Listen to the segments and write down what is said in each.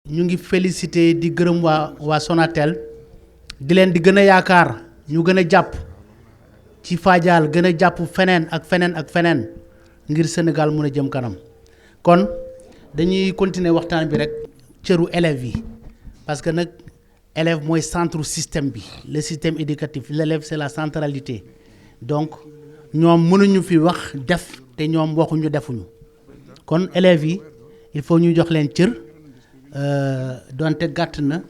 ñu ngi féliciter di gërëm waa Sonatel di leen di gën a yaakaar ñu gën a jàpp ci Fadial gën a jàpp feneen ak feneen ngir Sénégal mun a jëm kanam kon dañuy continuer waxtaan bi rek cëru élèves yi parce que nag élève mooy centre système bi le système éducatif l'élève c'est la centralité donc ñoom mënuñu fi wax def te ñoom waxuñu defuñu kon élèves yi il faut ñu jox leen cër donte gàtt na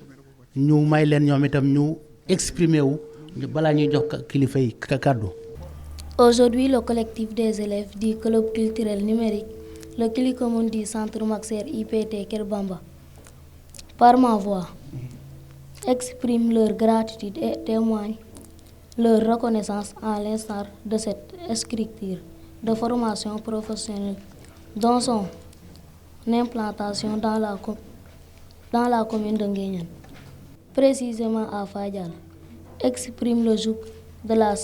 ñu may leen ñoom itam ñu exprimer wu balaa ñuy jox kilifa yi kàddu. Aujourd'hui, le collectif des élèves du club culturel numérique, le Kilikomun du centre Maxer IPT Kerbamba, par ma voix, expriment leur gratitude et témoignent leur reconnaissance à l'instar de cette structure de formation professionnelle dont son implantation dans la commune de Nguéniène, précisément à Fadial, exprime le joug de la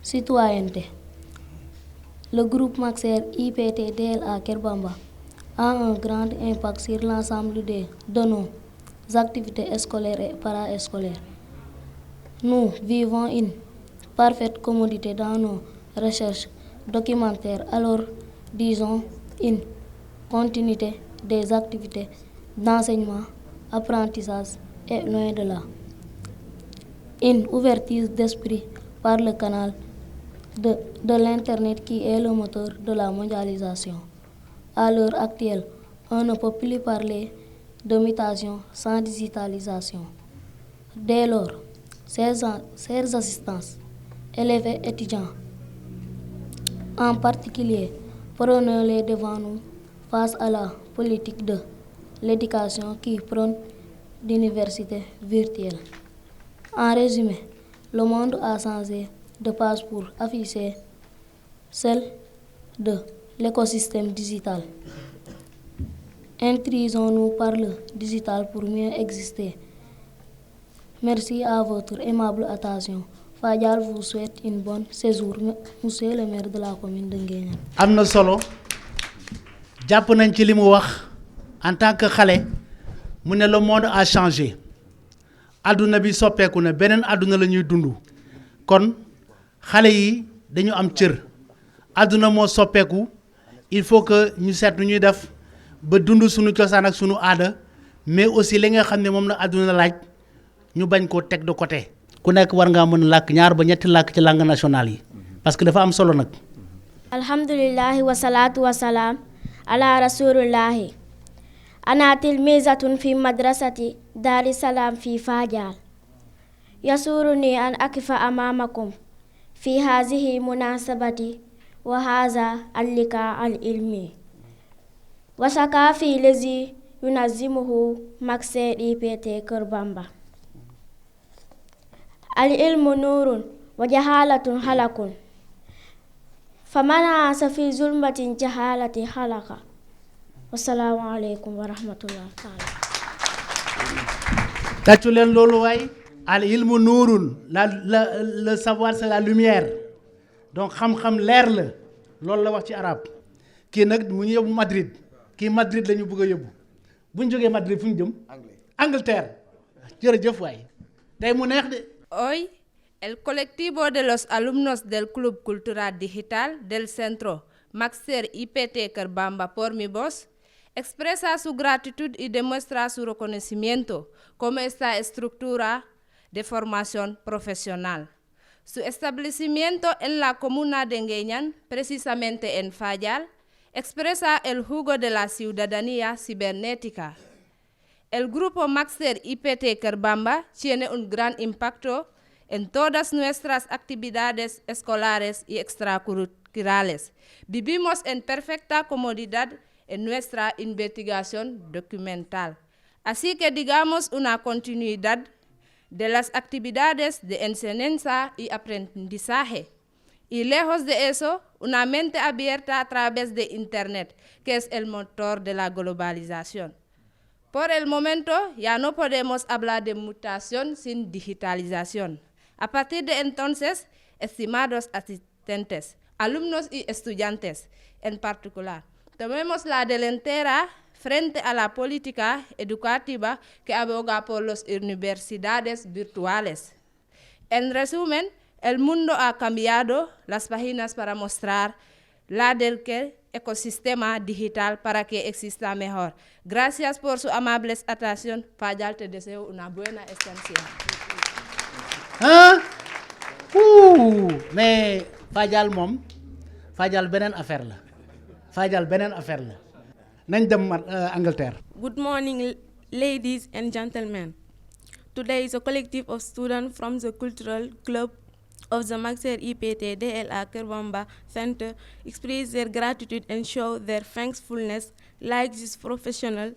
citoyenneté. Le groupe Maxer IPT DLA Kerbamba a un grand impact sur l'ensemble de nos activités scolaires et parascolaires. Nous vivons une parfaite commodité dans nos recherches documentaires, alors disons une continuité des activités d'enseignement, apprentissage et loin de là. Une ouverture d'esprit par le canal de l'Internet qui est le moteur de la mondialisation. À l'heure actuelle, on ne peut plus parler de mutation sans digitalisation. Dès lors, chers assistants, élèves et étudiants, en particulier, prenons-les devant nous face à la politique de l'éducation qui prône l'université virtuelle. En résumé, le monde a changé de page pour afficher celle de l'écosystème digital. Intrusons-nous par le digital pour mieux exister. Merci à votre aimable attention. Fadial vous souhaite une bonne séjour, monsieur le maire de la commune de Nguéniène. am na solo jàpp nañ ci li mu wax en tant que xale mu ne le monde a changé àdduna bi soppeeku na beneen àdduna la ñuy dund kon xale yi dañu am cër àdduna moo soppeeku il faut que ñu seet nu ñuy def ba dund suñu cosaan ak suñu aada mais aussi li nga xam ne moom la àdduna laaj ñu bañ koo teg de côté. ku nekk war ngaa mën a làkk ñaar ba ñetti làkk ci langue nationale yi parce que dafa am solo nag. alhamdulillahi wasalaatu wasalaam ala rasulillahi ana tilmizatun fi madrasati daari salaam fi Fadial yasuruni an akifa amamakum fi hazihi munasabati wa haza allika al ilmi wa sakafi lezi yunazimuhu Maxer IPT Kerbamba. al ilmu nurun wa jahalatun halakun faman haasa fi zulmatin jahalati halaka. Wasalaamu aleykum wa rahmatullah taala. tàccu leen loolu waay al ilmu nuurun le savoir c'est la lumière donc xam-xam leer la loolu la wax ci arab kii nag mu ñu yóbbu Madrid kii Madrid la ñu bëgg a yóbbu bu ñu jógee Madrid fu ñu jëm Angleterre jërëjëf waay tey mu neex de. Hoy, el colectivo de los alumnos del Club Cultural Digital del Centro Maxer IPT Kerbamba por mi voz expresa su gratitud y demuestra su reconocimiento como esta estructura de formación profesional. Su establecimiento en la comuna de Nguéniène, precisamente en Fadial, expresa el jugo de la ciudadanía cibernética. El grupo Maxer IPT Kerbamba tiene un gran impacto en todas nuestras actividades escolares y extracurriculares. Vivimos en perfecta comodidad en nuestra investigación documental. Así que digamos una continuidad de las actividades de enseñanza y aprendizaje. Y lejos de eso, una mente abierta a través de Internet, que es el motor de la globalización. Por el momento, ya no podemos hablar de mutación sin digitalización. A partir de entonces, estimados asistentes, alumnos y estudiantes en particular, tomemos la delantera frente a la política educativa que aboga por las universidades virtuales. En resumen, el mundo ha cambiado las páginas para mostrar la del ecosistema digital para que exista mejor. Gracias por su amable atención. Fadjal, te deseo una buena estancia. ah mais Fadjal moom Fadjal beneen affaire la Fadjal beneen affaire la nañ dem Angleterre. Good morning, ladies and gentlemen. Today is a collective of students from the Cultural Club of the Maxer IPT DLA Kerbamba Center express their gratitude and show their thankfulness like this professional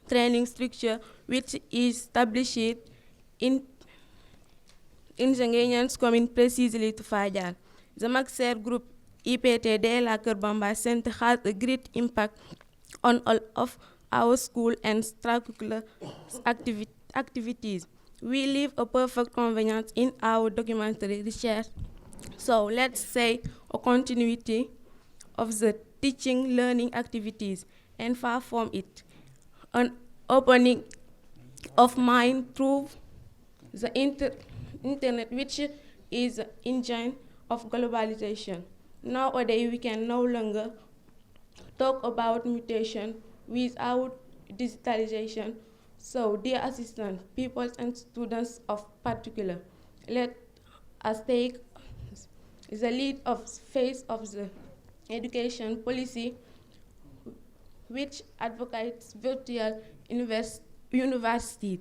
training structure which is established in the Ghanaians coming precisely to Fadjal. The Maxer Group IPT DLA Kerbamba Center has a great impact on all of our school and extracurricular activities. We live a perfect convenience in our documentary research. So let's say a continuity of the teaching learning activities and far from it, an opening of mind through the internet, which is the engine of globalization. Nowadays, we can no longer talk about mutation without digitalization. So, dear assistants, pupils and students of particular, let us take the lead of face of the education policy which advocates virtual university.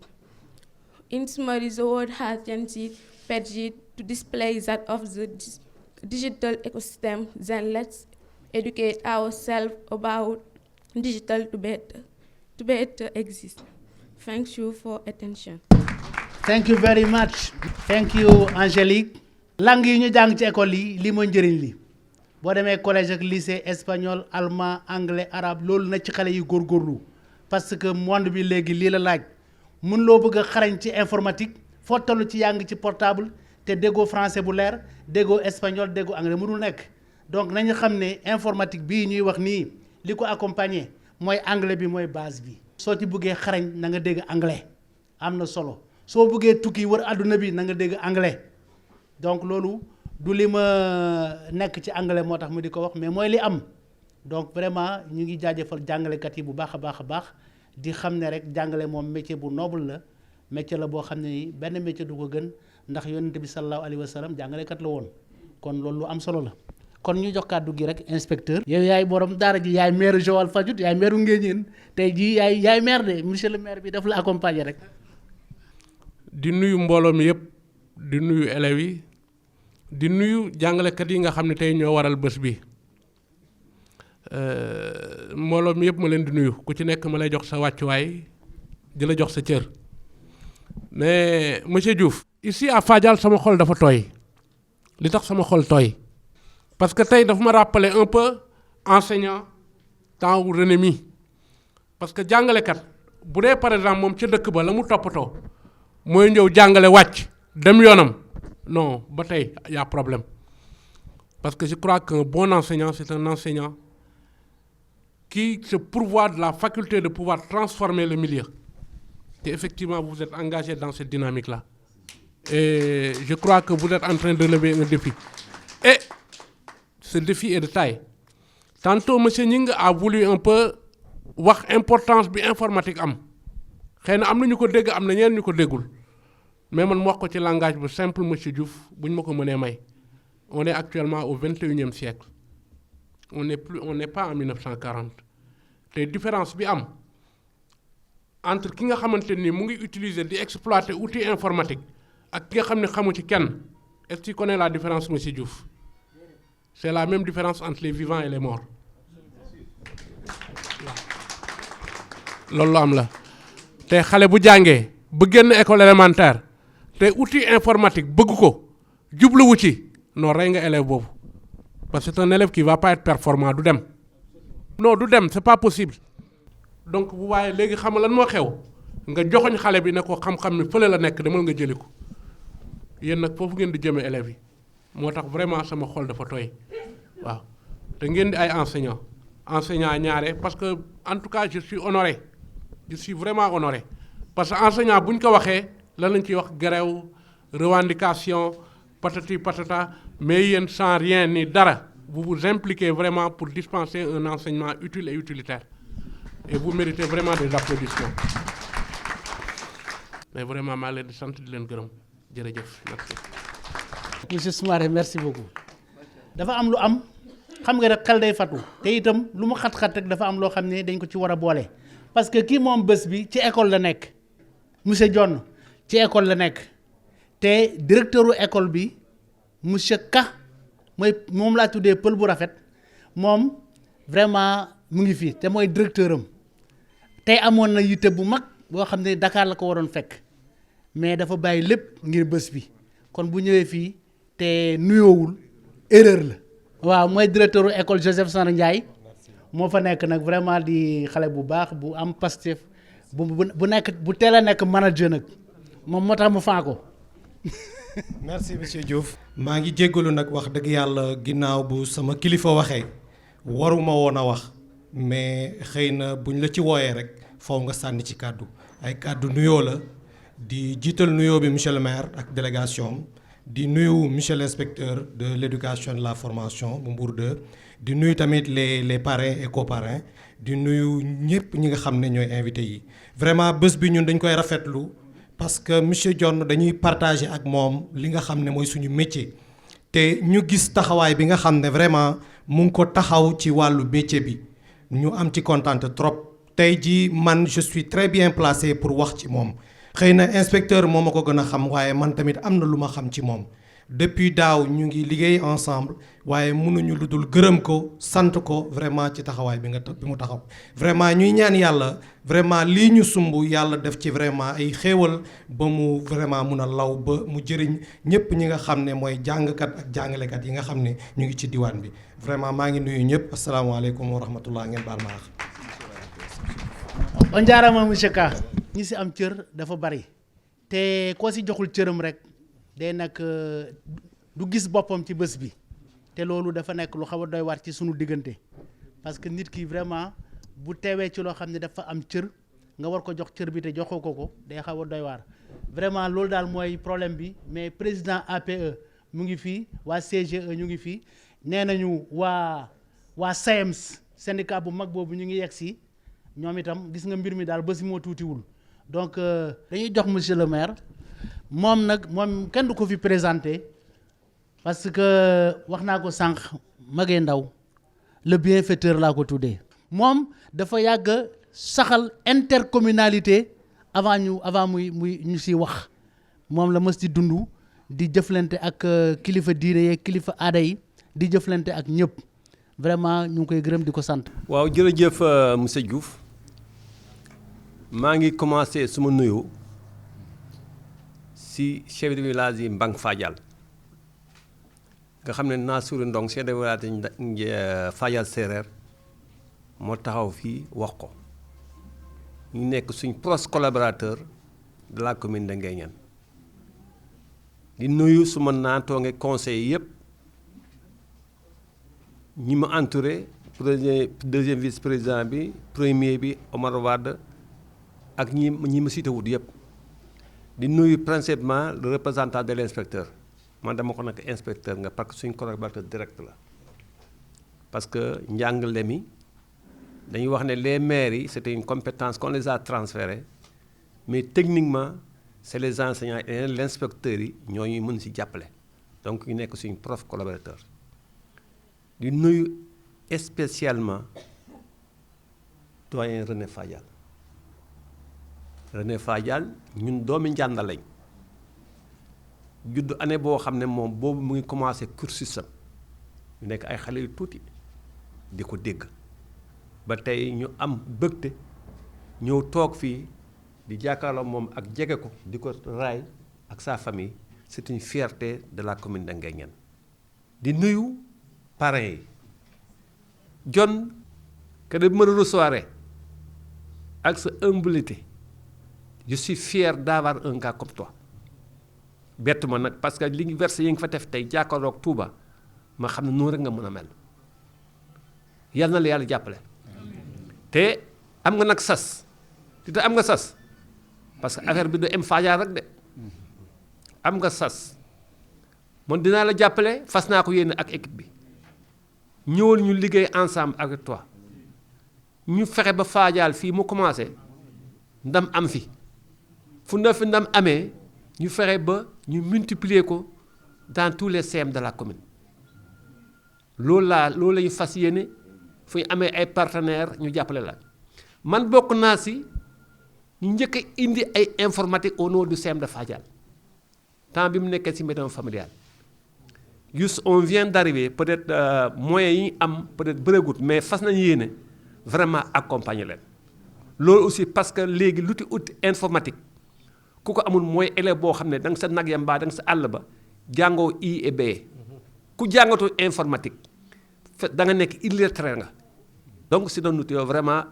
In summary, the world has changed to display that of the digital ecosystem. Then let's educate ourselves about digital to better exist. Thank you for attention. Thank you very much. Thank you, Angélique. Langue yi ñu jàng ci école yi lii mooy njëriñ li boo demee collège ak lycée espagnol allemand anglais arabe loolu na ci xale yi góorgóorlu parce que monde bi léegi lii la laaj mun loo bëgg a xarañ ci informatique foo toll ci yaa ngi ci portable te déggoo français bu leer déggoo espagnol déggoo anglais mënul nekk donc nañu xam ne informatique bii ñuy wax nii li ko accompagner mooy anglais bi mooy base bi. soo ci bëggee xarañ na nga dégg anglais am na solo soo bëggee tukki wër àdduna bi na nga dégg anglais donc loolu du li ma nekk ci anglais moo tax mu di ko wax mais mooy li am donc vraiment ñu ngi jaajëfal jàngalekat yi bu baax a baax a baax di xam ne rek jàngale moom métier bu noble la métier la boo xam ne ni benn métier du ko gën ndax yonent bi sallallahu alayhi wa sallam jàngalekat la woon kon loolu lu am solo la. kon ñu jox kàddu gi rek inspecteur. yow yaay borom daara ji yaay maire Joal Fadiouth yaay maire Nguéniène tey jii yaay maire de monsieur le maire bi daf la accompagner rek. di nuyu mbooloo mi yëpp di nuyu élèves yi di nuyu jàngalekat yi nga xam ne tey ñoo waral bés bi mbooloo mi yëpp ma leen di nuyu ku ci nekk ma lay jox sa wàccuwaay di la jox sa cër mais monsieur Diouf. ici à Fadial sama xol dafa tooy li tax sama xol tooy. parce que tey dafa ma rappeler un peu enseignant temps wu René Mi parce que jàngalekat bu dee par exemple moom ca dëkk ba la mu toppatoo mooy ñëw jàngale wàcc dem yoonam non ba tey y a problème parce que je crois qu'un bon enseignant c'est un enseignant qui se pourvoit de la faculté de pouvoir transformer le milieu et effectivement vous êtes engagé dans cette dynamique là et je crois que vous êtes en train de relever un défi et ce défi est de taille. Tantôt, M. Ning a voulu un peu voir l'importance de l'informatique. Il y a des gens qui ont dit, il y a mais moi, je suis un langage simple, M. Diouf, on est actuellement au 21e siècle. On n'est pas en 1940. Les différences entre qui a utilisé et exploiter outils informatiques et qui a est-ce que tu connais la différence, M. Diouf? C'est la même différence entre les vivants et les morts. loolu am la te xale bu jàngee ba génn école élémentaire te outil informatique bëgg ko jubluwu ci non rey nga élève boobu parce que c'est un élève qui va pas être performant du dem non du dem c'est pas possible donc bu waaye léegi xam nga lan moo xew nga joxoñ xale bi ne ko xam-xam mi fële la nekk demal nga jëli ko yéen nag foofu ngeen di jëmee élèves yi moo tax vraiment sama xol dafa tooy waaw te ngeen di ay enseignants enseignant ñaare parce que en tout cas je suis honoré je suis vraiment honoré parce que enseignant bu ñu ko waxee lan lañ ciy wax grève revendication patati patata mais yéen sans rien ni dara vous vous impliquez vraiment pour dispenser un enseignement utile et utilitaire et vous méritez vraiment des applaudissements mais vraiment maa leen di sant di leen gërëm jërëjëf merci. monsieur Soumaré merci beaucoup dafa am lu am xam nga rek xel day fatu te itam lu mu xat-xat rek dafa am loo xam ne dañ ko ci war a boole parce que kii moom bés bi ci école la nekk monsieur Dione ci école la nekk te directeuru école bi monsieur Ka mooy moom laa tuddee pël bu rafet moom vraiment mu ngi fii te mooy directeur am tey amoon na yitte bu mag boo xam ne Dakar la ko waroon fekk mais dafa bàyyi lépp ngir bés bi kon bu ñëwee fii te nuyoowul erreur la. waaw mooy directeuru école Joseph Sandra Ndiaye moo fa nekk nag vraiment di xale bu baax bu am Pastef bu nekk bu teel a nekk manager nag moom moo tax mu faa ko. merci monsieur Diouf. maa ngi jéggalu nag wax dëgg yàlla ginnaaw bu sama kilifa waxee waruma woon a wax mais xëy na buñ la ci wooyee rek faw nga sànni ci kàddu ay kàddu nuyoo la di jiital nuyoo bi monsieur le maire ak délégation di nuyu monsieur l'inspecteur de l'éducation et de la formation bu Mbour 2 di nuyu tamit les parrains et coparrains di nuyu ñëpp ñi nga xam ne ñooy invité yi vraiment bés bi ñun dañ koy rafetlu parce que monsieur Dione dañuy partager ak moom li nga xam ne mooy suñu métier te ñu gis taxawaay bi nga xam ne vraiment mu ngi ko taxaw ci wàllu métier bi ñu am ci kontaan trop tey jii man je suis très bien placé pour wax ci moom xëy na inspecteur moo ma ko gën a xam waaye man tamit am na lu ma xam ci moom depuis daaw ñu ngi liggéey ensemble waaye mënuñu lu dul gërëm ko sant ko vraiment ci taxawaay bi mu taxaw vraiment ñuy ñaan yàlla vraiment lii ñu sumb yàlla def ci vraiment ay xéewal ba mu vraiment mun a law ba mu jëriñ ñëpp ñi nga xam ne mooy jàngkat ak jàngalekat yi nga xam ne ñu ngi ci diwaan bi vraiment maa ngi nuyu ñëpp asalaamaaleykum wa rahmatullah ngeen baal ma wax. on jaarama monsieur Ka ñi si am cër dafa bari te koo si joxul cëram rek day nag du gis boppam ci bés bi te loolu dafa nekk lu xaw a doy waar ci sunu diggante parce que nit ki vraiment bu teewee ci loo xam ne dafa am cër nga war ko jox cër bi te joxoo ko day xaw a doy waar vraiment loolu daal mooy problème bi mais président APE mu ngi fii waa CGE ñu ngi fii nee nañu waa SAEMS syndicat bu mag boobu ñu ngi yegg si ñoom itam gis nga mbir mi daal bés bi moo tuutiwul donc dañuy jox monsieur le maire moom nag moom kenn du ko fi présenté parce que wax naa ko sànq magee ndaw le bienfaiteur laa ko tuddee moom dafa yàgg saxal intercommunalité avant muy ñu si wax moom la mës di dund di jëflante ak kilifa diine yeeg kilifa aada yi di jëflante ak ñëpp vraiment ñu ngi koy gërëm di ko sant. waaw jërëjëf monsieur Diouf maa ngi commencé suma nuyoo si chef de village yi Mbang Fadial nga xam ne Nassirou Ndong chef de village Fadial Séeréer moo taxaw fii wax ko ñu nekk suñ proche collaborateur de la commune de Nguéniène di nuyu suma naatoonge conseil yëpp ñi ma entouré deuxième vice-président bi premier bi Omar Wade ak ñi ma cité wut yëpp di nuyu principalement le représentant de l'inspecteur man dama ko nekk inspecteur nga parce que suñ collaborateur direct la parce que njàngale mi dañuy wax ne les maires yi c'était une compétence qu'on les a transférées mais techniquement c'est les enseignants et l'inspecteur yi ñoo ñuy mën si jàppale donc ñu nekk suñ prof collaborateur di nuyu spécialement doyen René Fadial ñun doomi Njànda lañ judd année boo xam ne moom boobu mu ngi commencé cursusam ñu nekk ay xale yu tuuti di ko dégg ba tey ñu am bëgte ñëw toog fii di jàkkaarloo moom ak jege ko di ko raay ak sa famille c'est une fierté de la commune de Nguéniène di nuyu parrains yi John que de me recevoir ak sa humilité je suis fier d'avoir un gars comme toi bett ma nag parce que li ngi versé yi nga fa def tey jàkkaarloog Touba ma xam ne noonu rek nga mën a mel yal na la yàlla jàppale te am nga nag sas te am nga sas parce que affaire bi du am Fadial rek de am nga sas man dinaa la jàppale fas naa ko yéene ak équipe bi ñëwal ñu liggéey ensemble avec toi ñu fexe ba Fadial fii mu commencé ndam am fi fu na fi ndam amee ñu fexe ba ñu multiplier ko dans tous les CM de la commune loolu la ñu fas yéene fu ñu amee ay partenaires ñu jàppale la man bokk naa si ñu njëkk a indi ay informatique au nom du CM de Fadial temps bi mu nekkee si maison familiale juste on vient d'arriver peut-être moyens yi am peut-être bëreegut mais fas nañu yéene vraiment accompagner leen loolu aussi parce que léegi lu ti ut informatique ku ko amul mooy élève boo xam ne da nga sa nag ya mbaa da nga sa àll ba jàngoo I et B ku jàngatoo informatique da nga nekk illettré nga donc c'est un outil vraiment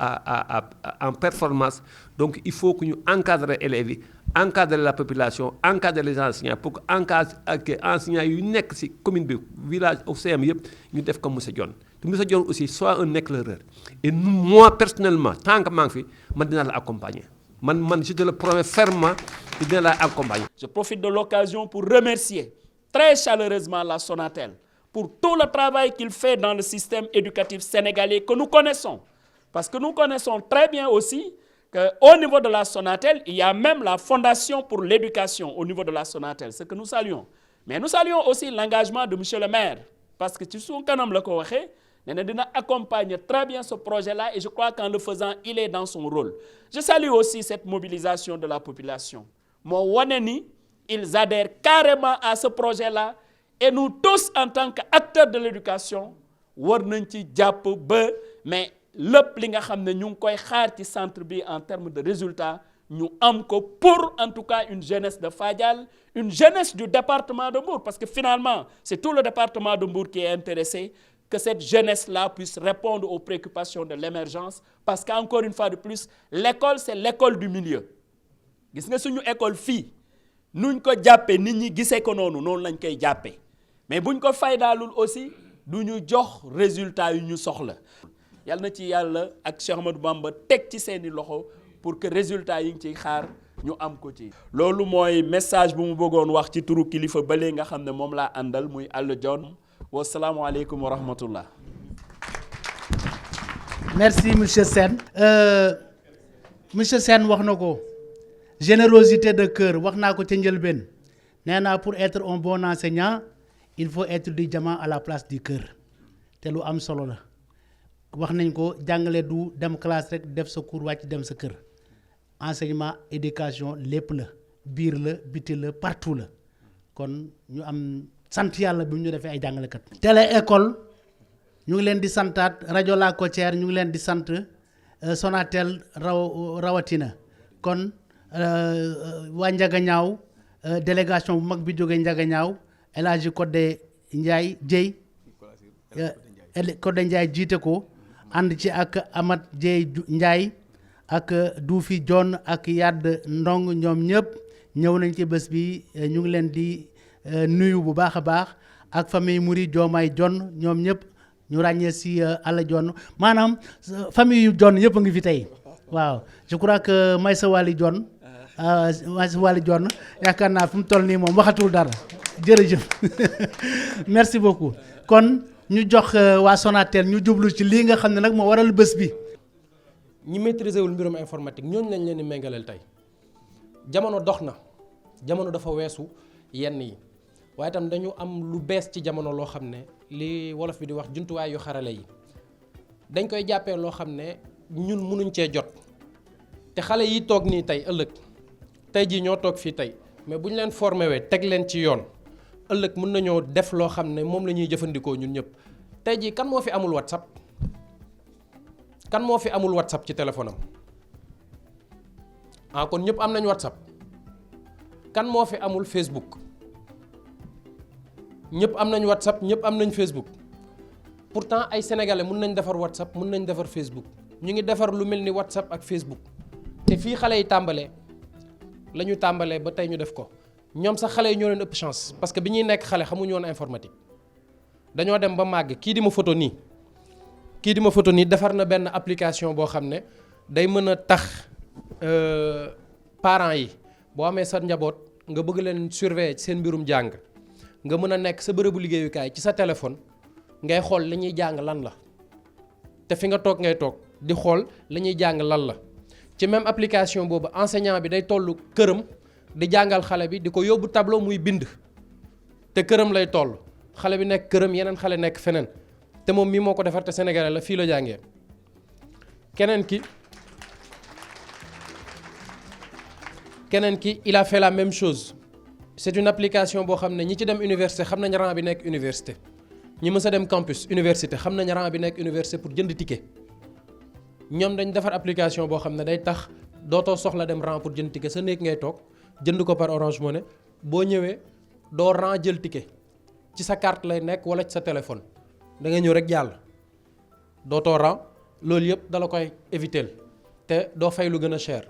en performance donc il faut que ñu encadrer élèves yi encadrer la population encadrer les enseignants pour que encadrer ak enseignants yu nekk ci commune bi village au CM yëpp ñu def comme monsieur Dione te monsieur Dione aussi soit un éclaireur et moi personnellement tant que maa ngi fi man dina la accompagner man je te le promets fermement que dina la accompagner. Je profite de l'occasion pour remercier très chaleureusement la Sonatel pour tout le travail qu'il fait dans le système éducatif sénégalais que nous connaissons. Parce que nous connaissons très bien aussi qu'au niveau de la Sonatel, il y a même la Fondation pour l'éducation au niveau de la Sonatel, ce que nous saluons. Mais nous saluons aussi l'engagement de monsieur le maire, parce que tu sais, quand le dit, nous accompagne très bien ce projet-là et je crois qu'en le faisant, il est dans son rôle. Je salue aussi cette mobilisation de la population. Mon Waneni, ils adhèrent carrément à ce projet-là. Et nous tous, en tant qu'acteurs de l'éducation, war nañ ci jàpp ba mais lépp li nga xam ne ñu ngi koy xaar ci centre bi en termes de résultats ñu am ko pour en tout cas une jeunesse de Fadial, une jeunesse du département de Mbour, parce que finalement c'est tout le département de Mbour qui est intéressé que cette jeunesse-là puisse répondre aux préoccupations de l'émergence, parce qu'encore une fois de plus, l'école c'est l'école du milieu. Gis nga suñu école fii nuñ ko jàppee nit ñi gisee ko noonu lañ koy jàppee. Mais buñ ko faydaalul aussi du ñu jox résultat yu ñu soxla yàlla na ci yàlla ak Cheikh Ahmadou Bamba teg ci seeni loxo pour que résultat yi ngi ciy xaar ñu am ko ci. loolu mooy message bu mu bëggoon wax ci turu kilifa bële nga xam ne moom laa àndal muy Alla Dione wasalaamualeykum wa rahmatullah. Merci monsieur Sène. Monsieur Sène wax na ko générosité de cœur wax naa ko ca njëlbeen nee naa pour être un bon enseignant. Il faut être du diamant à la place du cœur te lu am solo la wax nañ ko jàngale du dem classe rek def sa cours wàcc dem sa kër enseignement éducation lépp la biir la biti la partout la kon ñu am sant yàlla bi ñu defee ay jàngalekat. télé école ñu ngi leen di santaat rajo La Côtière ñu ngi leen di sant Sonatel rawatina kon waa Njagañaaw délégation bu mag bi jógee Njagañaaw. El Hadji Codé Ndiaye Dieye Codé Ndiaye jiite ko ànd ci ak Amath Dieye Ndiaye ak Doufi Dione ak Yadd Ndong ñoom ñëpp ñëw nañ ci bés bi ñu ngi leen di nuyu bu baax a baax ak famille Mouri Diomaye Dione ñoom ñëpp ñu ràññee si Alla Dione maanaam famille yu Dione yëpp a ngi fi tey waaw je crois que Maysa Wali Dione yaakaar naa fi mu toll nii moom waxatul dara jërëjëf merci beaucoup kon ñu jox waa Sonatel ñu jublu ci lii nga xam ne nag moo waral bés bi. ñi maîtriser wul mbirum informatique ñooñu lañ leen di méngaleel tey jamono dox na jamono dafa weesu yenn yi waaye itam dañu am lu bees ci jamono loo xam ne li wolof bi di wax jumtuwaay yu xarale yi dañ koy jàppee loo xam ne ñun mënuñ cee jot te xale yi toog nii tey ëllëg tey jii ñoo toog fii tey mais bu ñu leen formé wee teg leen ci yoon ëllëg mën nañoo def loo xam ne moom la ñuy jëfandikoo ñun ñëpp tey jii kan moo fi amul WhatsApp kan moo fi amul WhatsApp ci téléphone am kon ñëpp am nañ WhatsApp kan moo fi amul Facebook ñëpp am nañ WhatsApp ñëpp am nañ Facebook pourtant ay sénégalais mën nañ defar WhatsApp mën nañ defar Facebook ñu ngi defar lu mel ni WhatsApp ak Facebook te fii xale yi tàmbalee la ñu tàmbalee ba tey ñu def ko ñoom sax xale yi ñoo leen ëpp chance parce que bi ñuy nekk xale xamuñu woon informatique dañoo dem ba màgg kii di ma photo nii kii di ma photo nii defar na benn application boo xam ne day mën a tax parents yi boo amee sa njaboot nga bëgg leen surveiller ci seen mbirum jàng nga mën a nekk sa bërëbu liggéeyukaay ci sa téléphone ngay xool li ñuy jàng lan la te fi nga toog ngay toog di xool li ñuy jàng lan la ci même application boobu enseignant bi day toll këram di jàngal xale bi di ko yóbbu tableau muy bind te këram lay toll xale bi nekk këram yeneen xale nekk feneen te moom mii moo ko defar te Sénégalais la fii la jàngee. keneen ki il a fait la même chose c'est une application boo xam ne ñi ci dem université xam nañ rang bi nekk université ñi mës a dem campus université xam nañ rang bi nekk université pour jënd ticket ñoom dañ defar application boo xam ne day tax dootoo soxla dem rang pour jënd ticket sa néeg ngay toog jënd ko par Orange Money boo ñëwee doo rang jël ticket ci sa carte lay nekk wala ci sa téléphone da nga ñëw rek jàll dootoo rang loolu yëpp dala koy éviter te doo fay lu gën a cher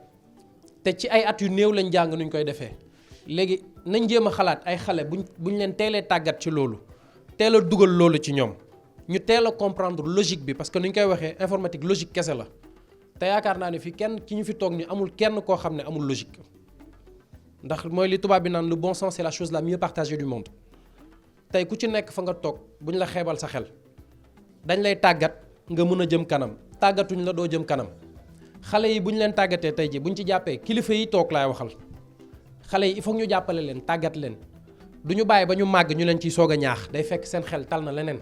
te ci ay at yu néew lañ jàng nuñ koy defee léegi nañ jéem a xalaat ay xale buñ leen teelee tàggat ci loolu teel a dugal loolu ci ñoom ñu teel a comprendre logique bi parce que ni ñu koy waxee informatique logique kese la te yaakaar naa ne fii kenn ki ñu fi toog ni amul kenn koo xam ne amul logique ndax mooy li tubaab bi naan le bon sens c'est la chose la mieux partagée du monde tey ku ci nekk fa nga toog buñ la xeebal sa xel dañ lay tàggat nga mën a jëm kanam tàggatuñ la doo jëm kanam xale yi bu ñu leen tàggatee tey ji bu ñu ci jàppee kilifa yi toog laay waxal xale yi il faut ñu jàppale leen tàggat leen du ñu bàyyi ba ñu màgg ñu leen ciy soog a ñaax day fekk seen xel tal na leneen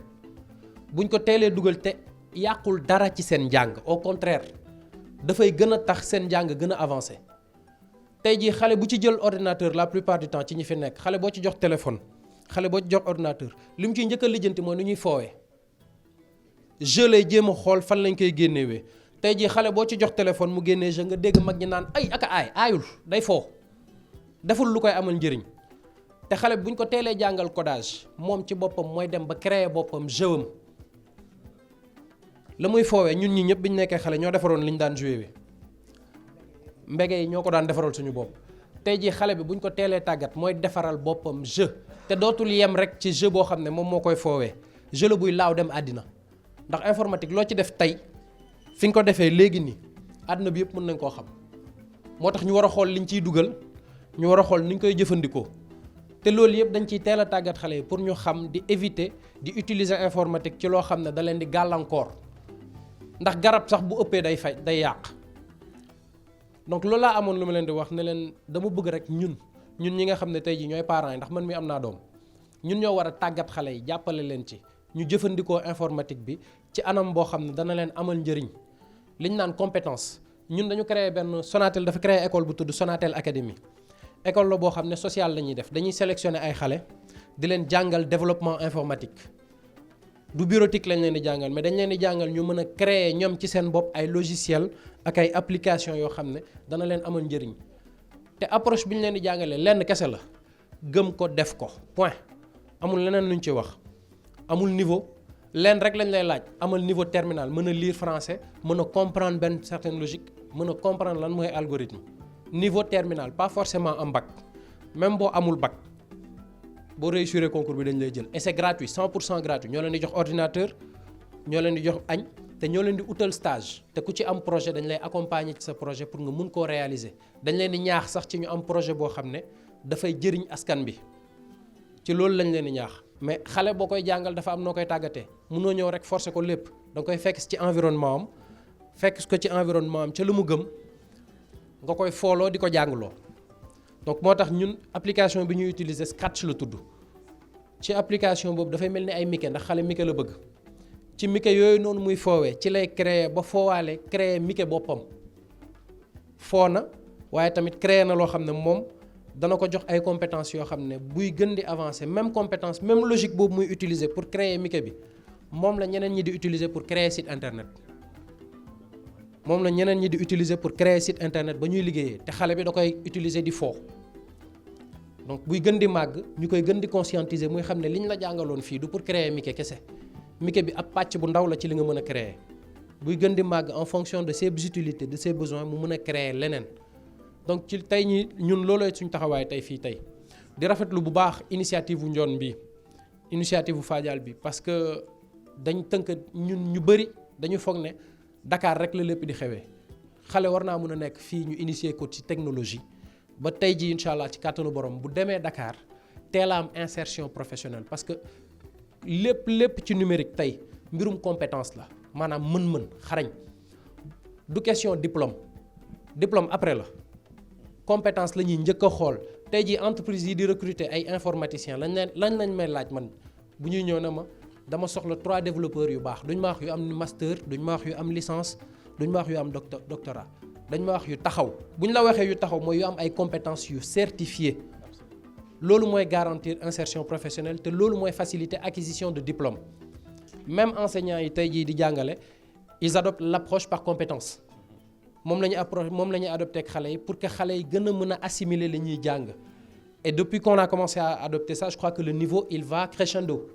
buñ ko teelee dugal te yàqul dara ci seen njàng au contraire dafay gën a tax seen njàng gën a avancé tey jii xale bu ci jël ordinateur la plupart du temps ci ñi fi nekk xale boo ci jox téléphone xale boo ci jox ordinateur li mu ciy njëkk a lijjanti mooy nu ñuy foowee jeu lay jéem a xool fan lañ koy génnewee tey jii xale boo ci jox téléphone mu génnee jeu nga dégg mag ñi naan ay aka aayul day foo deful lu koy amal njëriñ te xale bi bu ñu ko teelee jàngal codage moom ci boppam mooy dem ba créer boppam jeu am la muy foowee ñun ñi ñëpp bi ñu nekkee xale ñoo defaroon li ñu daan joué wi mbege yi ñoo ko daan defaral suñu bopp tey jii xale bi bu ñu ko teelee tàggat mooy defaral boppam jeu te dootul yem rek ci jeu boo xam ne moom moo koy foowee jeu la buy laaw dem àddina ndax informatique loo ci def tey fi nga ko defee léegi nii àdduna bi yëpp mën nañ koo xam moo tax ñu war a xool liñ ciy dugal ñu war a xool ni ñu koy jëfandikoo te loolu yëpp dañ ciy teel a tàggat xale yi pour ñu xam di éviter di utiliser informatique ci loo xam ne da leen di gàllankoor ndax garab sax bu ëppee day yàq donc loolu laa amoon lu ma leen di wax ne leen dama bëgg rek ñun ñi nga xam ne tey jii ñooy parents yi ndax man mi am naa doom ñun ñoo war a tàggat xale yi jàppale leen ci ñu jëfandikoo informatique bi ci anam boo xam ne dana leen amal njëriñ liñ naan compétence ñun dañu créer benn Sonatel dafa créer école bu tudd Sonatel Academy école la boo xam ne sociale la ñuy def dañuy sélectionner ay xale di leen jàngal développement informatique du bureautique lañ leen di jàngal mais dañ leen di jàngal ñu mën a créer ñoom ci seen bopp ay logiciel ak ay application yoo xam ne dana leen amal njëriñ te approche bi ñu leen di jàngalee lenn kese la gëm ko def ko point amul leneen luñ ci wax amul niveau leen rek lañ lay laaj amal niveau terminal mën a lire français mën a comprendre benn certaine logique mën a comprendre lan mooy algorithme niveau terminal pas forcément am bac même boo amul bac boo réussir concours bi dañ lay jël et c'est gratuit 100% gratuit ñoo leen di jox ordinateur ñoo leen di jox añ te ñoo leen di utal stage te ku ci am projet dañ lay accompagner ci sa projet pour nga mun koo réaliser dañ leen di ñaax sax ci ñu am projet boo xam ne dafay jëriñ askan bi ci loolu lañ leen di ñaax mais xale boo koy jàngal dafa am noo koy tàggatee mënoo ñëw rek forcer ko lépp da nga koy fekk ci environnement am fekk ko ci environnement am ca lu mu gëm nga koy fooloo di ko jàngloo donc moo tax ñun application bi ñuy utiliser Scratch la tudd ci application boobu dafay mel ni ay Mickey ndax xale Mickey la bëgg ci Mickey yooyu noonu muy foowee ci lay créer ba foowaale créer Mickey boppam foo na waaye tamit créer na loo xam ne moom dana ko jox ay compétences yoo xam ne buy gën di avancer même compétence même logique boobu muy utiliser pour créer Mickey bi moom la ñeneen ñi di utiliser pour créer site internet moom la ñeneen ñi di utiliser pour créer site internet ba ñuy liggéeyee te xale bi da koy utiliser di foo donc buy gën di màgg ñu koy gën di conscientiser muy xam ne liñ la jàngaloon fii du pour créer Mickey kese Mickey bi ab pàcc bu ndaw la ci li nga mën a créer buy gën di màgg en fonction de ses utilités de ses besoins mu mën a créer leneen donc ci tey ñi ñun loolooy suñ taxawaay tey fii tey di rafetlu bu baax initiative bu Ndione bi initiative bu Fadial bi parce que dañ tënk ñun ñu bëri dañu foog ne Dakar rek la lépp di xewee xale war naa mën a nekk fii ñu initier ko ci technologie ba tey ji incha allah ci kàttanu borom bu demee Dakar teel a am insertion professionnelle parce que lépp ci numérique tey mbirum compétence la maanaam mën-mën xarañ du question diplôme après la compétence la ñuy njëkk a xool tey jii entreprise yi di recruter ay informaticiens lañ may laaj man bu ñuy ñëw na ma dama soxla 3 développeurs yu baax duñ ma wax yu am master duñ ma wax yu am licence duñ ma wax yu am doctorat dañ ma wax yu taxaw bu ñu la waxee yu taxaw mooy yu am ay compétences yu certifiées loolu mooy garantir insertion professionnelle te loolu mooy faciliter acquisition de diplôme même enseignants yi tey jii di jàngale ils adoptent l'approche par compétence moom la ñu adopté ak xale yi pour que xale yi gën a mën a assimiler li ñuy jàng et depuis qu'on a commencé à adopter ça je crois que le niveau il va crescendo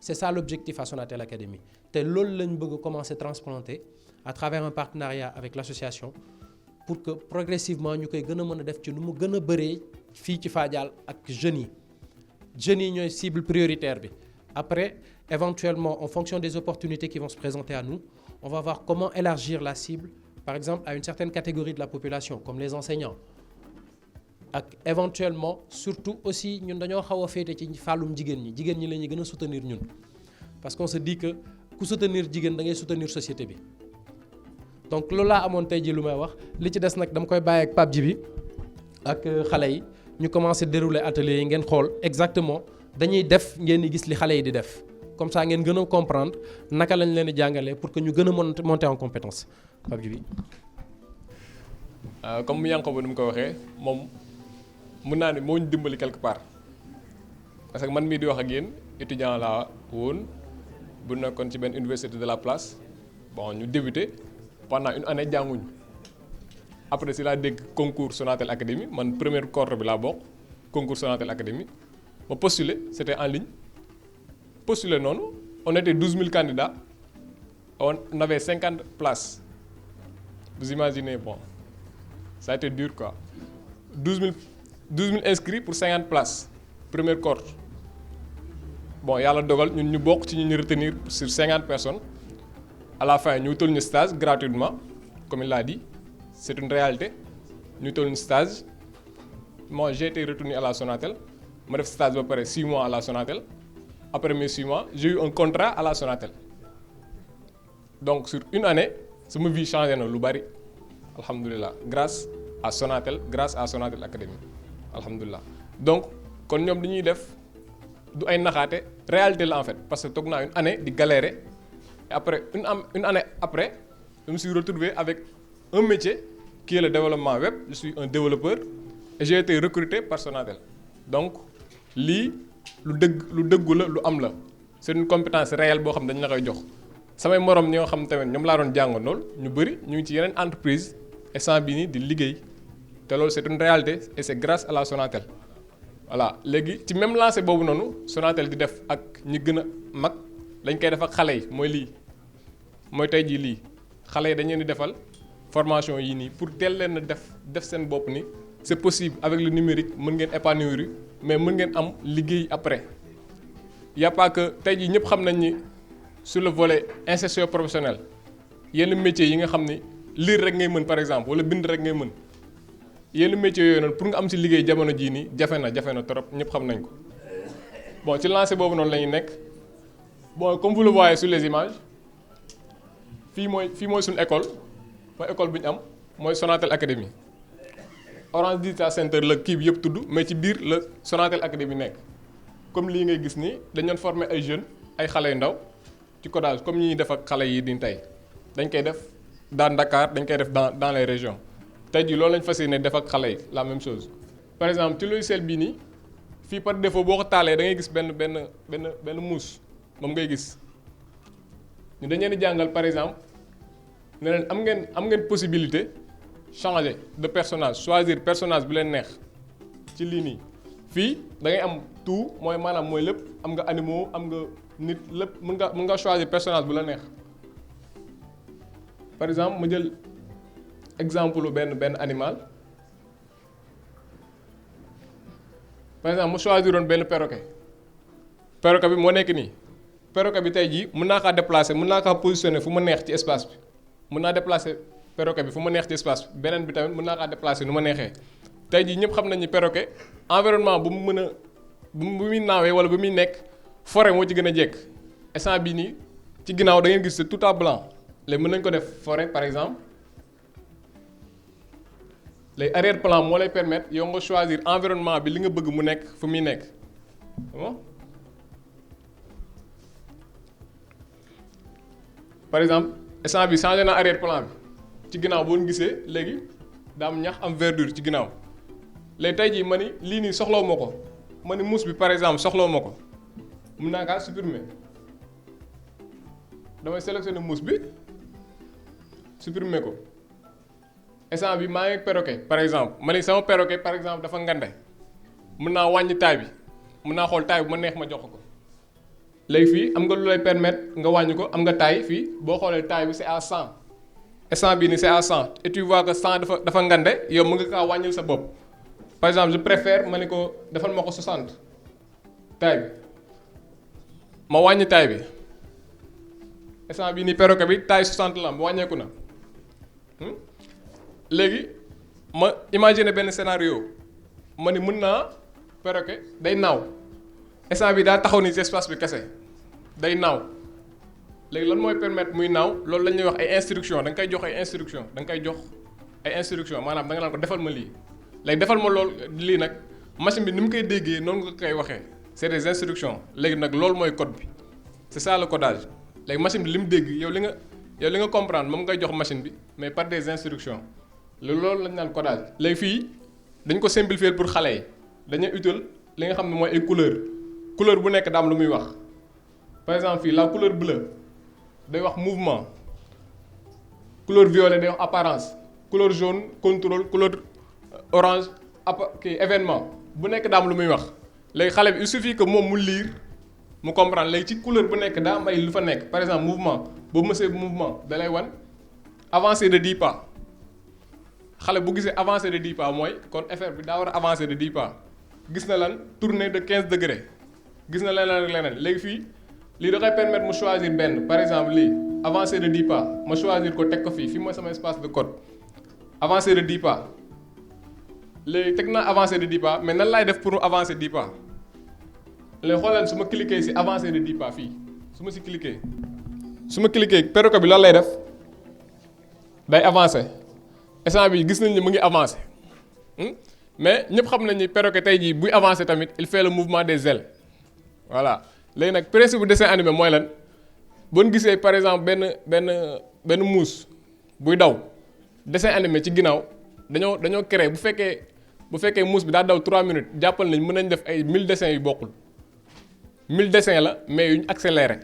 c'est ça l'objectif à Sonatel Academy te loolu lañ bëgg a commencer transplanter à travers un partenariat avec l'association pour que progressivement ñu koy gën a mën a def ci nu mu gën a bëree fii ci Fadial ak jeunes yi ñooy cible prioritaire bi après éventuellement en fonction des opportunités qui vont se présenter à nous on va voir comment élargir la cible par exemple à une certaine catégorie de la population comme les enseignants ak éventuellement surtout aussi ñun dañoo xaw a féete ci fàllum jigéen ñi la ñuy gën a soutenir ñun parce qu'on se dit que ku soutenir jigéen da ngay soutenir société bi donc loolu laa amoon tey ji lu may wax li ci des nag dama koy bàyyi ak Pape Djibi ak xale yi ñu commencé dérouler atelier yi ngeen xool exactement dañuy def ngeen di gis li xale yi di def comme ça ngeen gën a comprendre naka lañ leen di jàngalee pour que ñu gën a monter en compétence Pape Djibi. comme Yankoba ni mu ko waxee moom mën naa ne moo ñu dimbali quelque part parce que man mii di wax ak yéen étudiant laa woon bu nekkoon ci benn université de la place bon ñu débuté pendant une année jànguñu après si laa dégg concours Sonatel Academy man première cohorte bi laa bokk concours Sonatel Academy ma postulé c'était en ligne postulé noonu on était 12 000 candidats on avait 50 places vous imaginez bon ça a été dur quoi 12 000 inscrits pour 50 places première cohorte bon yàlla dogal ñun ñu bokk ci ñu retenir sur 50 personnes à la fin ñu wutal ñu stage gratuitement comme il l'a dit c'est une réalité ñu wutal ñu stage moi j'ai été retenu à la Sonatel ma def stage ba pare 6 mois à la Sonatel après mes 6 mois j'ai eu un contrat à la Sonatel donc sur une année sama vie changé na lu bari alhamdulilah grâce à Sonatel Academy alhamdulilah donc kon ñoom dañuy def du ay naxaate réalité la en fait parce que toog naa une année di galérer et après une année après je me suis retrouvé avec un métier qui est le développement web je suis un développeur et j'ai été recruté par Sonatel donc lii lu dëggu la lu am la c'est une compétence réelle boo xam dañ la koy jox samay morom ñoo xam tamit ñoom laa doon jàngandool ñu bëri ñu ngi ci yeneen entreprise instant bii nii di liggéey te loolu c'est une réalité et c'est grâce à la Sonatel voilà léegi ci même lancé boobu noonu Sonatel di def ak ñi gën a mag lañ koy def ak xale yi mooy lii mooy tey jii lii xale yi dañ leen di defal formation yii nii pour teel leen a def seen bopp ni c'est possible avec le numérique mën ngeen épanouir mais mën ngeen am liggéey après y a pas que tey jii ñëpp xam nañ ni sur le volet insertion professionnelle yenn métiers yi nga xam ni lire rek ngay mën par exemple wala bind rek ngay mën yenn métiers yooyu noonu pour nga am ci liggéey jamono jii nii jafe na trop ñëpp xam nañ ko bon ci lancé boobu noonu la ñuy nekk bon comme vous le voyez sur les images fii mooy suñu école mooy école bi ñu am mooy Sonatel Academy Orange Digital Center la kii bi yëpp tudd mais ci biir la Sonatel Academy nekk comme lii ngay gis nii dañ doon former ay jeunes ay xale yu ndaw ci codage comme ñi ñuy def ak xale yi di tey dañ koy def dans Dakar dañ koy def dans les régions tey jii loolu lañ fas yéene def ak xale yi la même chose par exemple ci logiciel bii nii fii par défaut boo ko taalee da ngay gis benn muus moom ngay gis ñu dañ leen di jàngal par exemple ne leen am ngeen possibilité changer de personnage choisir personnage bi leen neex ci lii nii fii da ngay am tout mooy maanaam mooy lépp am nga animaux am nga nit lépp mën nga choisir personnage bu la neex par exemple ma jël exemple benn animal par exemple mu choisiroon benn perroquet bi moo nekk nii perroquet bi tey jii mën naa kaa déplacer mën naa kaa positionner fu ma neex ci espace bi mën naa déplacer perroquet bi fu ma neex ci espace bi beneen bi tamit mën naa kaa déplacer nu ma neexee tey jii ñëpp xam nañu perroquet environnement bu mu mën a bu muy naawee wala bu muy nekk forêt moo ci gën a jekk instant bii nii ci ginnaaw da ngeen gis c'est tout à blanc léegi mën nañ ko def forêt par exemple léegi arrière plan moo lay permettre yow nga choisir environnement bi li nga bëgg mu nekk fu muy nekk bon par exemple instant bi changé na arrière plan bi ci ginnaaw boo gisee léegi daa am ñax am verdure ci ginnaaw léegi tey jii ma ni lii nii soxlawu ma ko ma ni mousse bi par exemple soxlawu ma ko mun naa kaa supprimer damay sélectionner mousse bi supprimer ko instant bi maa ngi perroquet par exemple ma ni sama perroquet par exemple dafa ngande mun naa wàññi taille bi mun naa xool taille bu ma neex ma jox ko léegi fii am nga lu lay permettre nga wàññi ko am nga taille fii boo xoolee taille bi c'est à 100 instant bii nii c'est à 100 et tu vois que 100 dafa ngande yow mën nga kaa wàññil sa bopp par exemple je préfère ma ni ko defal ma ko 60 taille bi ma wàññi taille bi instant bii nii perroquet bi taille 60 la ma wàññeeku na léegi ma imaginer benn scénario ma ni mën naa perroquet day naaw instant bi daa taxaw ni ci espace bi kese day naaw léegi lan mooy permettre muy naaw loolu la ñuy wax ay instruction da nga koy jox ay instruction da nga koy jox ay instruction maanaam da nga naan ko defal ma lii léegi defal ma loolu lii nag machine bi ni mu koy déggee noonu nga koy waxee c'est des instructions léegi nag loolu mooy code bi c'est ça le codage léegi machine bi li mu dégg yow li nga comprendre moom ngay jox machine bi mais par des instructions loolu lañ naan codage léegi fii dañ ko simplifier pour xale yi dañuy utile li nga xam ne mooy ay couleur bu nekk daam lu muy wax par exemple fii la couleur bleue day wax mouvement couleur violet day wax apparence couleur jaune contrôle couleur orange événement bu nekk daam lu muy wax léegi xale bi il suffit que moom mu lire mu comprendre léegi ci couleur bu nekk daa am ay lu fa nekk par exemple mouvement boobu mësee mouvement da lay wan avancer de 10 pas xale bu gisee avancer de 10 pas mooy kon effet bi daa war a avancer de 10 pas gis na lan tourner de 15 degrés gis na leneen ak leneen léegi fii lii da koy permettre mu choisir benn par exemple lii avancer de 10 pas ma choisir ko teg ko fii mooy sama espace de code avancer de 10 pas léegi teg naa avancer de 10 pas mais nan laay def pour avancer 10 pas léegi xoolal su ma cliquer ci avancer de 10 pas fii su ma ci cliquer perroquet bi lan lay def day avancer instant bi gis nañ ni mu ngi avancer mais ñëpp xam nañ ni perroquet tey jii buy avancer tamit il fait le mouvement des ailes voilà léegi nag principe bu dessin animé mooy lan boo gisee par exemple benn muus buy daw dessin animé ci ginnaaw dañoo créer bu fekkee muus bi daa daw 3 minutes jàppal nañ mën nañ def ay 1000 dessins yu bokkul 1000 dessins la mais yuñ accéléré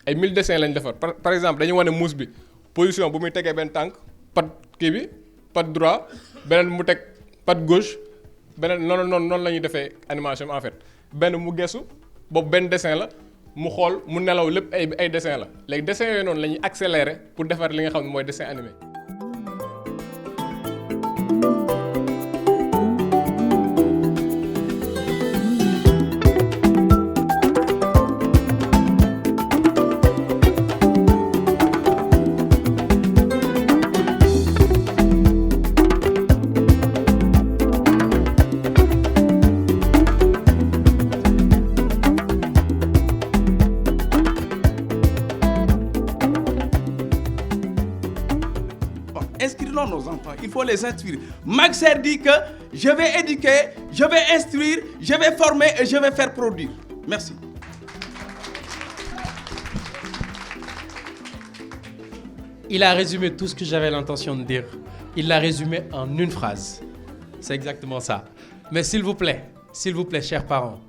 ay 1000 dessins lañ defar par exemple dañuy wane muus bi position bu muy tegee benn tànk pat kii bi pat droit beneen mu teg pat gauche beneen noonu la ñuy defee animation en fait benn mu gesu boobu benn dessin la mu xool mu nelaw lépp ay dessin la léegi dessin yooyu noonu la ñuy accélérer pour defar li nga xam ne mooy dessin animé. Nos enfants, il faut les instruire. Maxer dit que je vais éduquer, je vais instruire, je vais former et je vais faire produire. Merci. Il a résumé tout ce que j'avais l'intention de dire. Il l'a résumé en une phrase. C'est exactement ça. Mais s'il vous plaît, chers parents,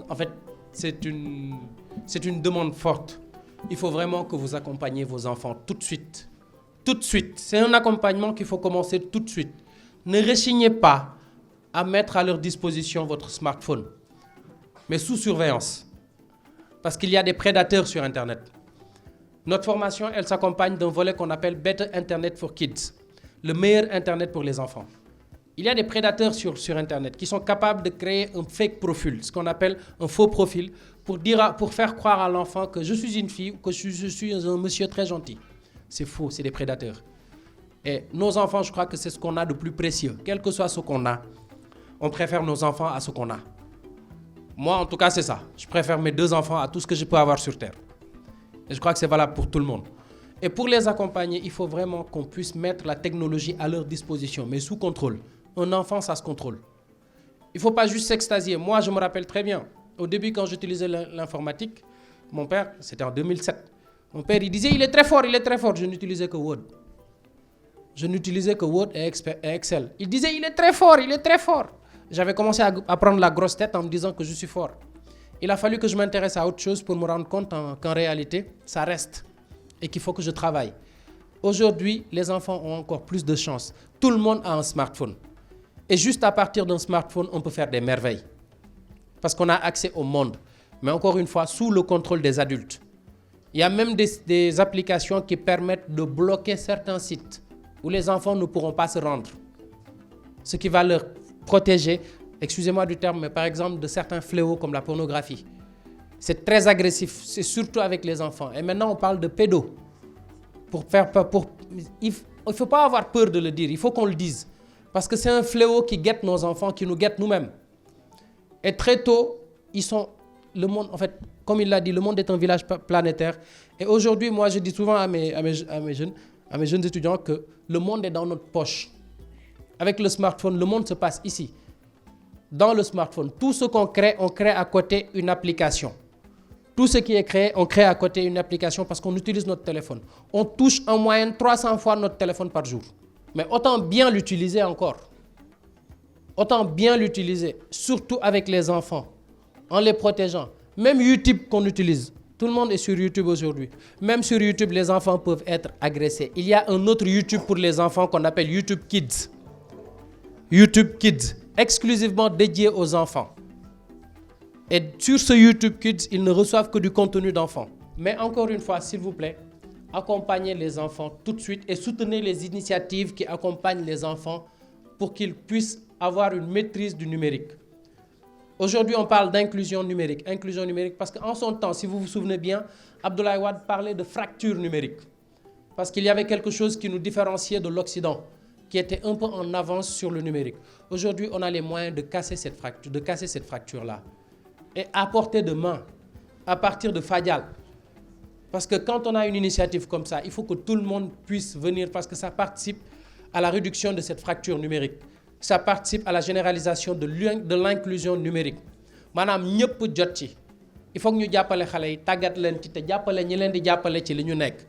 en fait, c'est une demande forte. Il faut vraiment que vous accompagniez vos enfants tout de suite. Tout de suite. C'est un accompagnement qu'il faut commencer tout de suite. Ne rechignez pas à mettre à leur disposition votre smartphone, mais sous surveillance. Parce qu'il y a des prédateurs sur Internet. Notre formation, elle s'accompagne d'un volet qu'on appelle Better Internet for Kids, le meilleur Internet pour les enfants. Il y a des prédateurs sur Internet qui sont capables de créer un fake profil, ce qu'on appelle un faux profil, pour faire croire à l'enfant que je suis une fille ou que je suis un monsieur très gentil. C'est faux, c'est des prédateurs. Et nos enfants, je crois que c'est ce qu'on a de plus précieux. Quel que soit ce qu'on a, on préfère nos enfants à ce qu'on a. Moi, en tout cas, c'est ça. Je préfère mes 2 enfants à tout ce que je peux avoir sur Terre. Et je crois que c'est valable pour tout le monde. Et pour les accompagner, il faut vraiment qu'on puisse mettre la technologie à leur disposition, mais sous contrôle. Un enfant, ça se contrôle. Il ne faut pas juste s'extasier. Moi, je me rappelle très bien, au début, quand j'utilisais l'informatique, mon père, c'était en 2007, mon père, il disait, il est très fort. Je n'utilisais que Word. Et Excel. Il disait, il est très fort. J'avais commencé à prendre la grosse tête en me disant que je suis fort. Il a fallu que je m'intéresse à autre chose pour me rendre compte qu'en réalité, ça reste et qu'il faut que je travaille. Aujourd'hui, les enfants ont encore plus de chance. Tout le monde a un smartphone. Et juste à partir d'un smartphone, on peut faire des merveilles. Parce qu'on a accès au monde. Mais encore une fois, sous le contrôle des adultes. Il y a même des applications qui permettent de bloquer certains sites où les enfants ne pourront pas se rendre. Ce qui va leur protéger, excusez-moi du terme, mais par exemple de certains fléaux comme la pornographie. C'est très agressif, c'est surtout avec les enfants. Et maintenant, on parle de pédos. Il ne faut pas avoir peur de le dire, il faut qu'on le dise. Parce que c'est un fléau qui guette nos enfants, qui nous guette nous-mêmes. Et très tôt, le monde, en fait, comme il l'a dit, le monde est un village planétaire. Et aujourd'hui, moi, je dis souvent à mes jeunes étudiants que le monde est dans notre poche. Avec le smartphone, le monde se passe ici. Dans le smartphone, tout ce qu'on crée, on crée à côté une application. Tout ce qui est créé, on crée à côté une application parce qu'on utilise notre téléphone. On touche en moyenne 300 fois notre téléphone par jour. Mais autant bien l'utiliser encore. Autant bien l'utiliser, surtout avec les enfants, en les protégeant. Même YouTube qu'on utilise. Tout le monde est sur YouTube aujourd'hui. Même sur YouTube, les enfants peuvent être agressés. Il y a un autre YouTube pour les enfants qu'on appelle YouTube Kids. YouTube Kids, exclusivement dédié aux enfants. Et sur ce YouTube Kids, ils ne reçoivent que du contenu d'enfants. Mais encore une fois, s'il vous plaît, accompagnez les enfants tout de suite et soutenez les initiatives qui accompagnent les enfants pour qu'ils puissent avoir une maîtrise du numérique. Aujourd'hui, on parle d'inclusion numérique. Inclusion numérique parce qu'en son temps, si vous vous souvenez bien, Abdoulaye Wade parlait de fracture numérique. Parce qu'il y avait quelque chose qui nous différenciait de l'Occident, qui était un peu en avance sur le numérique. Aujourd'hui, on a les moyens de casser cette fracture-là. Et à portée de main, à partir de Fadial. Parce que quand on a une initiative comme ça, il faut que tout le monde puisse venir parce que ça participe à la réduction de cette fracture numérique. Ça participe à la généralisation de l'inclusion numérique. Maanaam ñëpp jot ci. Il faut que ñu jàppale xale yi tàggat leen ci te jàppale ñi leen di jàppale ci li ñu nekk.